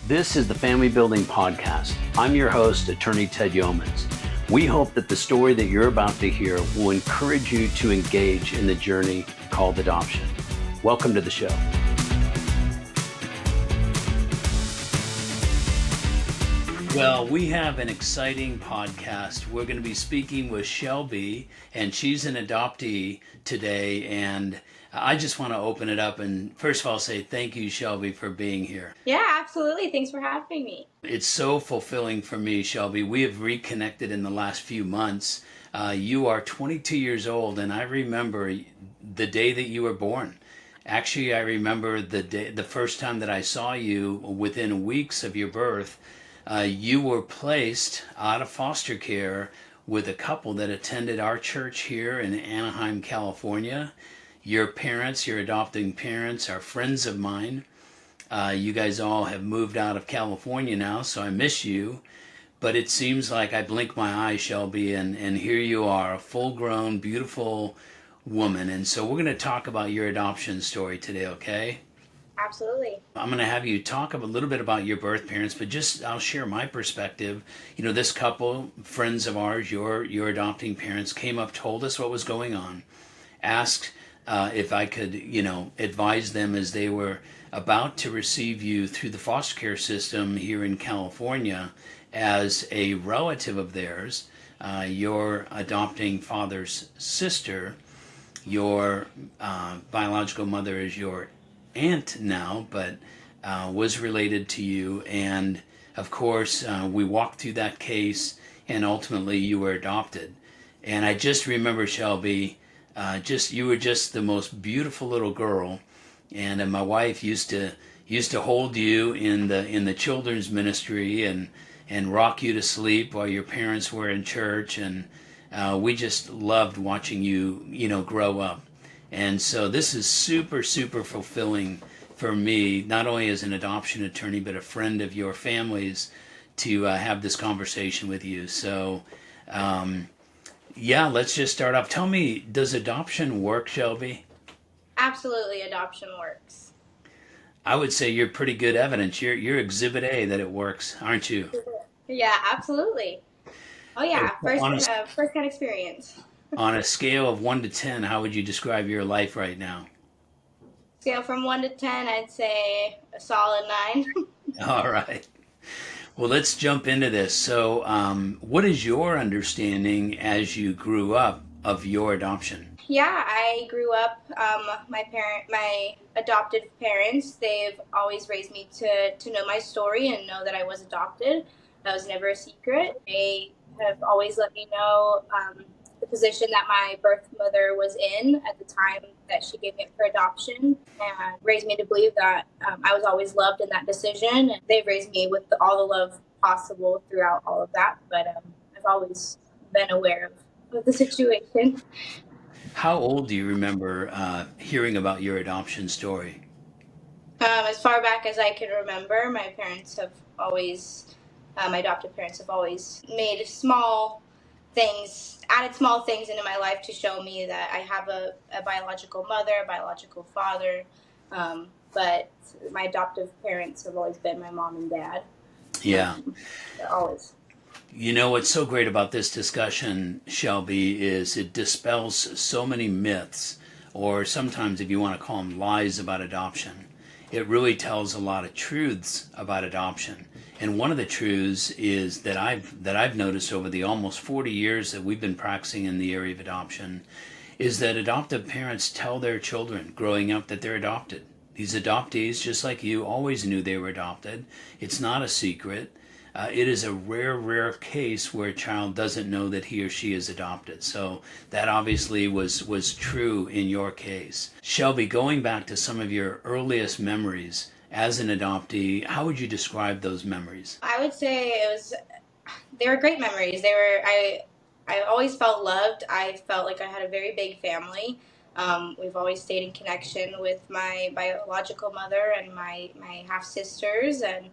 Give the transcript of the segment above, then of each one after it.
This is the Familybuilding Podcast. I'm your host, Attorney Ted Yeomans. We hope that the story that you're about to hear will encourage you to engage in the journey called adoption. Welcome to the show. Well, we have an exciting podcast. We're going to be speaking with Shelby, and she's an adoptee today. And I just want to open it up and first of all say thank you, Shelby, for being here. Yeah, absolutely. Thanks for having me. It's so fulfilling for me, Shelby. We have reconnected in the last few months. You are 22 years old, and I remember the day that you were born. Actually, I remember the first time that I saw you within weeks of your birth. You were placed out of foster care with a couple that attended our church here in Anaheim, California. Your parents, your adopting parents, are friends of mine. You guys all have moved out of California now, so I miss you. But it seems like I blink my eyes, Shelby, and here you are, a full-grown, beautiful woman. And so we're going to talk about your adoption story today, okay? Absolutely. I'm going to have you talk a little bit about your birth parents, but I'll share my perspective. You know, this couple, friends of ours, your adopting parents, came up, told us what was going on, asked if I could, advise them as they were about to receive you through the foster care system here in California as a relative of theirs, your adopting father's sister. Your biological mother is your aunt now, but was related to you. And of course, we walked through that case, and ultimately you were adopted. And I just remember, Shelby, you were just the most beautiful little girl, and my wife used to hold you in the children's ministry and rock you to sleep while your parents were in church, and we just loved watching you grow up. And so this is super, super fulfilling for me, not only as an adoption attorney, but a friend of your family's, to have this conversation with you. So, let's just start off. Tell me, does adoption work, Shelby? Absolutely, adoption works. I would say you're pretty good evidence. You're exhibit A that it works, aren't you? Yeah, absolutely. Oh yeah, first-hand experience. On a scale of 1 to 10, how would you describe your life right now? Scale from 1 to 10, I'd say a solid 9. All right. Well, let's jump into this. So, what is your understanding as you grew up of your adoption? Yeah, I grew up, my adopted parents, they've always raised me to know my story and know that I was adopted. That was never a secret. They have always let me know the position that my birth mother was in at the time that she gave me up for adoption, and raised me to believe that I was always loved in that decision. And they've raised me with all the love possible throughout all of that, but I've always been aware of the situation. How old do you remember hearing about your adoption story? As far back as I can remember, my adopted parents have always made added small things into my life to show me that I have a biological mother, a biological father, but my adoptive parents have always been my mom and dad. Yeah. Always. You know, what's so great about this discussion, Shelby, is it dispels so many myths, or sometimes if you want to call them lies about adoption. It really tells a lot of truths about adoption. And one of the truths is that I've noticed over the almost 40 years that we've been practicing in the area of adoption is that adoptive parents tell their children growing up that they're adopted. These adoptees, just like you, always knew they were adopted. It's not a secret. It is a rare case where a child doesn't know that he or she is adopted. So that obviously was true in your case. Shelby, going back to some of your earliest memories as an adoptee, how would you describe those memories? I would say they were great memories. I always felt loved. I felt like I had a very big family. We've always stayed in connection with my biological mother and my half sisters, and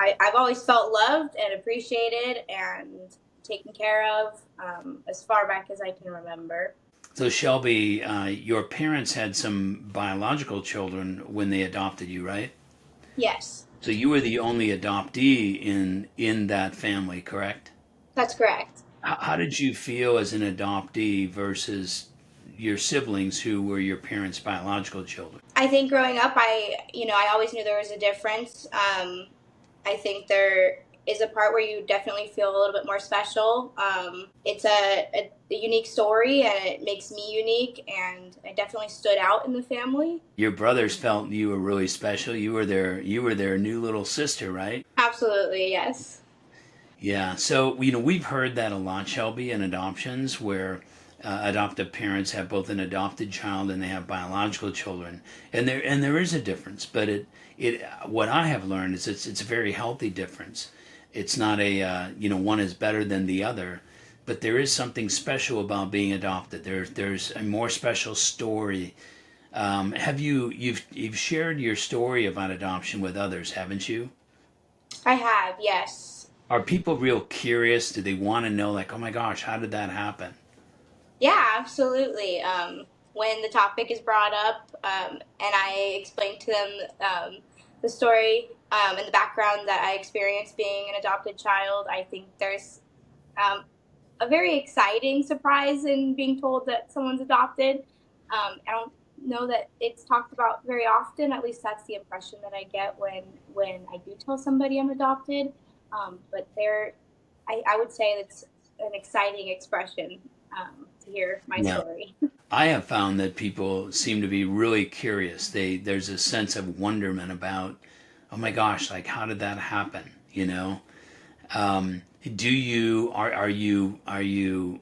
I've always felt loved and appreciated and taken care of as far back as I can remember. So Shelby, your parents had some biological children when they adopted you, right? Yes, So you were the only adoptee in that family, correct? that's correct. How did you feel as an adoptee versus your siblings who were your parents' biological children? I think growing up, I always knew there was a difference. I think there is a part where you definitely feel a little bit more special. It's a unique story, and it makes me unique, and I definitely stood out in the family. Your brothers felt you were really special. You were their new little sister, right? Absolutely, yes. Yeah. So, we've heard that a lot, Shelby, in adoptions where adoptive parents have both an adopted child and they have biological children, and there is a difference. But it what I have learned is it's a very healthy difference. It's not one is better than the other, but there is something special about being adopted. There's a more special story. You've shared your story about adoption with others, haven't you? I have, yes. Are people real curious? Do they want to know, like, oh my gosh, how did that happen? Yeah, absolutely. When the topic is brought up, and I explain to them the story and the background that I experienced being an adopted child, I think there's um, a very exciting surprise in being told that someone's adopted. I don't know that it's talked about very often. At least that's the impression that I get when I do tell somebody I'm adopted. But I would say it's an exciting expression to hear my Yeah. story. I have found that people seem to be really curious. There's a sense of wonderment about, oh my gosh, like how did that happen? Do you are you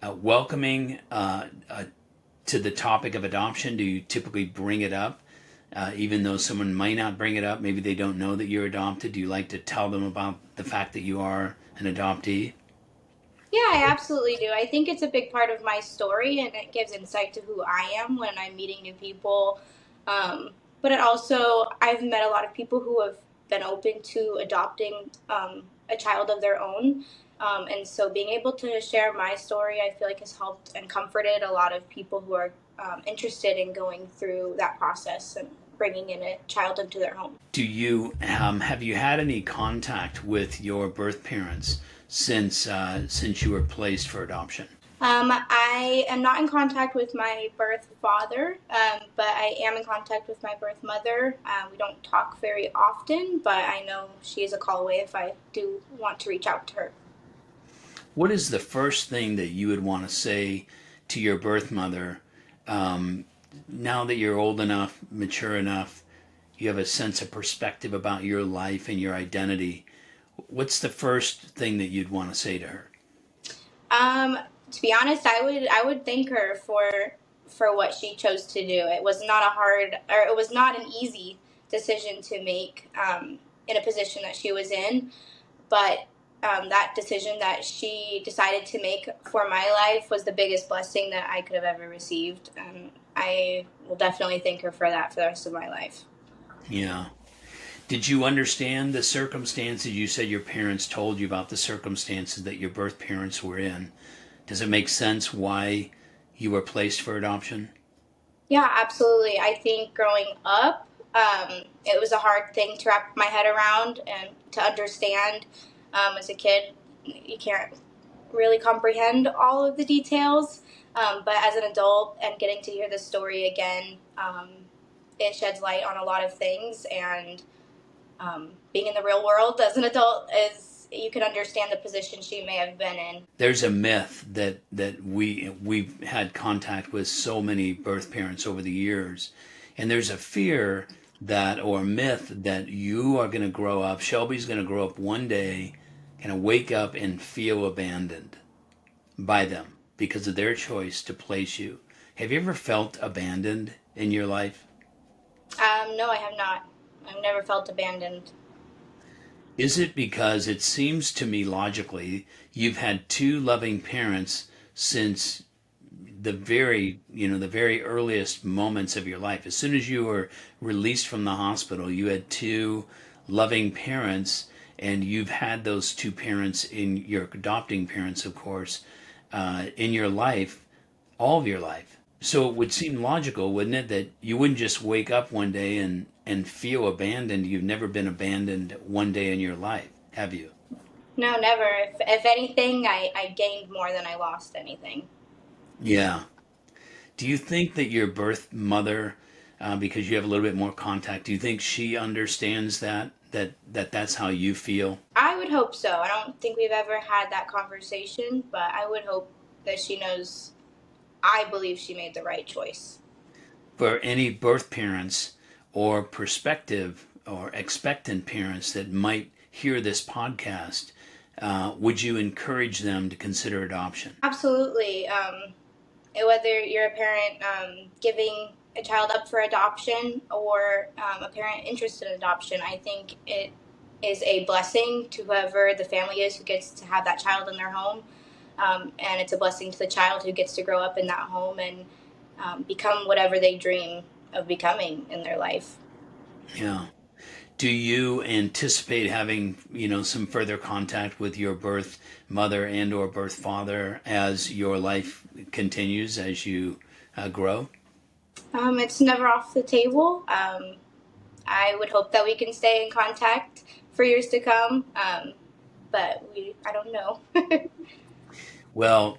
welcoming to the topic of adoption? Do you typically bring it up, even though someone might not bring it up? Maybe they don't know that you're adopted. Do you like to tell them about the fact that you are an adoptee? Yeah, I absolutely do. I think it's a big part of my story, and it gives insight to who I am when I'm meeting new people. But it also, I've met a lot of people who have been open to adopting a child of their own. And so being able to share my story, I feel like has helped and comforted a lot of people who are interested in going through that process and bringing in a child into their home. Do you have you had any contact with your birth parents since you were placed for adoption? I am not in contact with my birth father, but I am in contact with my birth mother. We don't talk very often, but I know she is a call away if I do want to reach out to her. What is the first thing that you would want to say to your birth mother now that you're old enough, mature enough, you have a sense of perspective about your life and your identity? What's the first thing that you'd want to say to her? To be honest, I would thank her for what she chose to do. It was not a hard, or it was not an easy decision to make in a position that she was in, but that decision that she decided to make for my life was the biggest blessing that I could have ever received. And I will definitely thank her for that for the rest of my life. Yeah. Did you understand the circumstances? You said your parents told you about the circumstances that your birth parents were in. Does it make sense why you were placed for adoption? Yeah, absolutely. I think growing up, it was a hard thing to wrap my head around and to understand. As a kid, you can't really comprehend all of the details. But as an adult and getting to hear the story again, it sheds light on a lot of things. And being in the real world as an adult is you can understand the position she may have been in. There's a myth that we've had contact with so many birth parents over the years, and there's a fear that or a myth that you are going to grow up, Shelby's going to grow up one day, kind of wake up and feel abandoned by them because of their choice to place you. Have you ever felt abandoned in your life? No, I have not. I've never felt abandoned. Is it because it seems to me logically you've had two loving parents since the very earliest moments of your life? As soon as you were released from the hospital, you had two loving parents, and you've had those two parents in your adopting parents, of course, in your life, all of your life. So it would seem logical, wouldn't it, that you wouldn't just wake up one day and feel abandoned. You've never been abandoned one day in your life, have you? No, never. If anything, I gained more than I lost anything. Yeah. Do you think that your birth mother, because you have a little bit more contact, do you think she understands that's how you feel? I would hope so. I don't think we've ever had that conversation, but I would hope that she knows I believe she made the right choice. For any birth parents or prospective or expectant parents that might hear this podcast, would you encourage them to consider adoption? Absolutely. Whether you're a parent giving a child up for adoption or a parent interested in adoption, I think it is a blessing to whoever the family is who gets to have that child in their home. And it's a blessing to the child who gets to grow up in that home and become whatever they dream of becoming in their life. Yeah. Do you anticipate having, some further contact with your birth mother and or birth father as your life continues, as you grow? It's never off the table. I would hope that we can stay in contact for years to come, but I don't know. Well,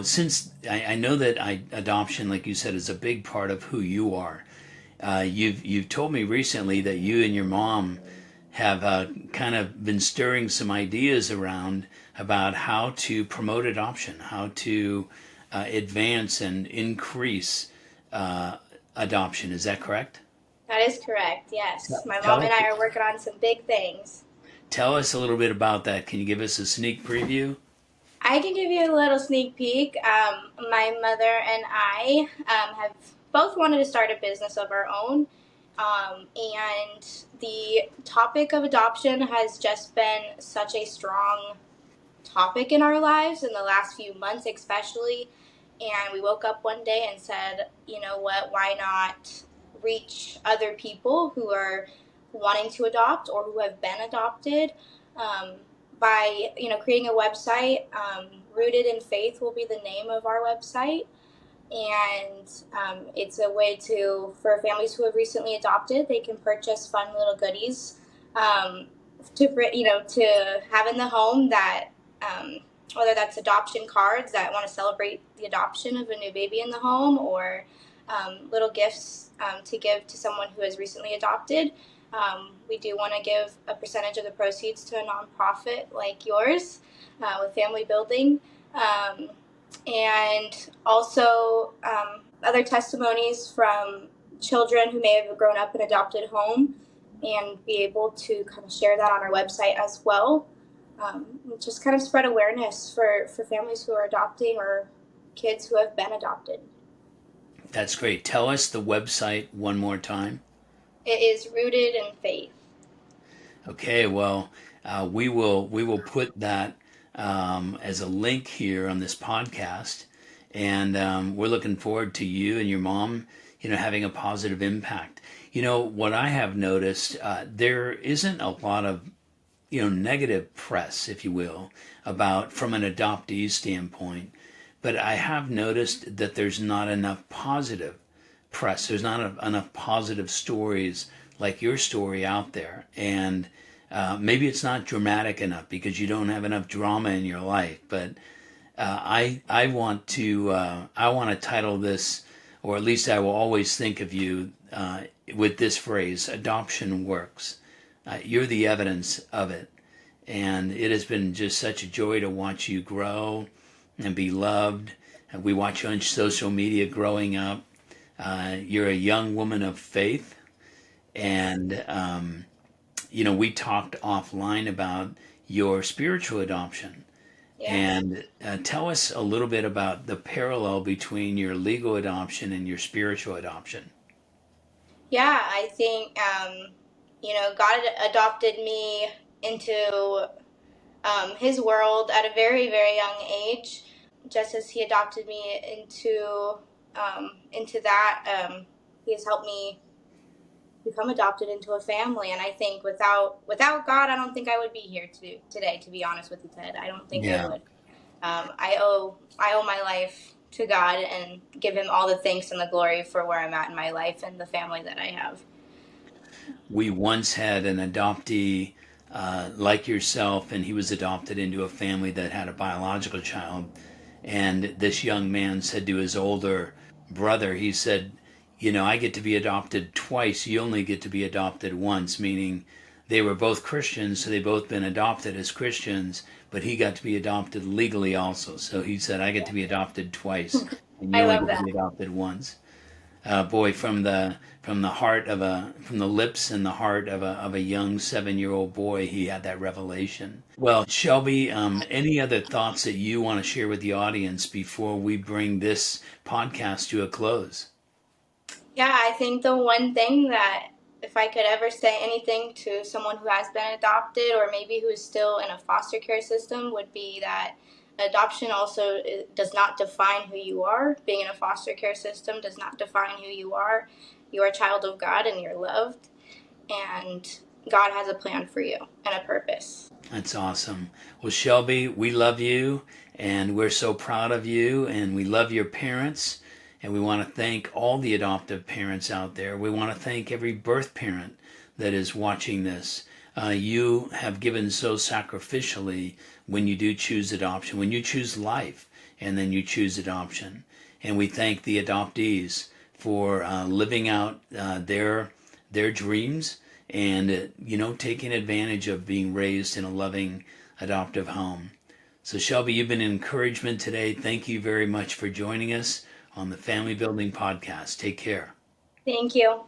since I know that adoption, like you said, is a big part of who you are. You've told me recently that you and your mom have kind of been stirring some ideas around about how to promote adoption, how to advance and increase adoption. Is that correct? That is correct, yes. My Tell mom and us, I are working on some big things. tell us a little bit about that. Can you give us a sneak preview? I can give you a little sneak peek. My mother and I have both wanted to start a business of our own. And the topic of adoption has just been such a strong topic in our lives in the last few months, especially. And we woke up one day and said, you know what, why not reach other people who are wanting to adopt or who have been adopted by creating a website. Rooted in Faith will be the name of our website, and it's a way for families who have recently adopted, they can purchase fun little goodies to have in the home, that whether that's adoption cards that want to celebrate the adoption of a new baby in the home, or little gifts to give to someone who has recently adopted. We do want to give a percentage of the proceeds to a nonprofit like yours with Familybuilding. And also other testimonies from children who may have grown up in an adopted home, and be able to kind of share that on our website as well. Just kind of spread awareness for families who are adopting or kids who have been adopted. That's great. Tell us the website one more time. It is Rooted in Faith. Okay, well, we will put that as a link here on this podcast, and we're looking forward to you and your mom, having a positive impact. What I have noticed, there isn't a lot of negative press, if you will, about from an adoptee standpoint, but I have noticed that there's not enough positive press. There's not enough positive stories like your story out there, and maybe it's not dramatic enough because you don't have enough drama in your life. But I want to title this, or at least I will always think of you with this phrase: "Adoption works." You're the evidence of it, and it has been just such a joy to watch you grow and be loved. We watch you on social media growing up. You're a young woman of faith, and we talked offline about your spiritual adoption. Yes. And tell us a little bit about the parallel between your legal adoption and your spiritual adoption. Yeah, I think God adopted me into His world at a very, very young age, just as He adopted me into that. He has helped me become adopted into a family, and I think without God, I don't think I would be here today. To be honest with you, Ted, I don't think I Yeah. would. I owe my life to God and give him all the thanks and the glory for where I'm at in my life and the family that I have. We once had an adoptee like yourself, and he was adopted into a family that had a biological child. And this young man said to his older brother, he said, you know, I get to be adopted twice. You only get to be adopted once, meaning they were both Christians, so they both been adopted as Christians, but he got to be adopted legally also. So he said, I get to be adopted twice, and you I only love get to that. be adopted once. Boy, from the heart of from the lips and the heart of a young 7-year-old boy, he had that revelation. Well, Shelby, any other thoughts that you want to share with the audience before we bring this podcast to a close? Yeah, I think the one thing that if I could ever say anything to someone who has been adopted or maybe who's still in a foster care system would be that adoption also does not define who you are. Being in a foster care system does not define who you are. You are a child of God and you're loved, and God has a plan for you and a purpose. That's awesome. Well, Shelby, we love you and we're so proud of you, and we love your parents. And we want to thank all the adoptive parents out there. We want to thank every birth parent that is watching this. You have given so sacrificially when you do choose adoption, when you choose life, and then you choose adoption. And we thank the adoptees for living out their dreams and taking advantage of being raised in a loving adoptive home. So Shelby, you've been an encouragement today. Thank you very much for joining us on the Family Building Podcast. Take care. Thank you.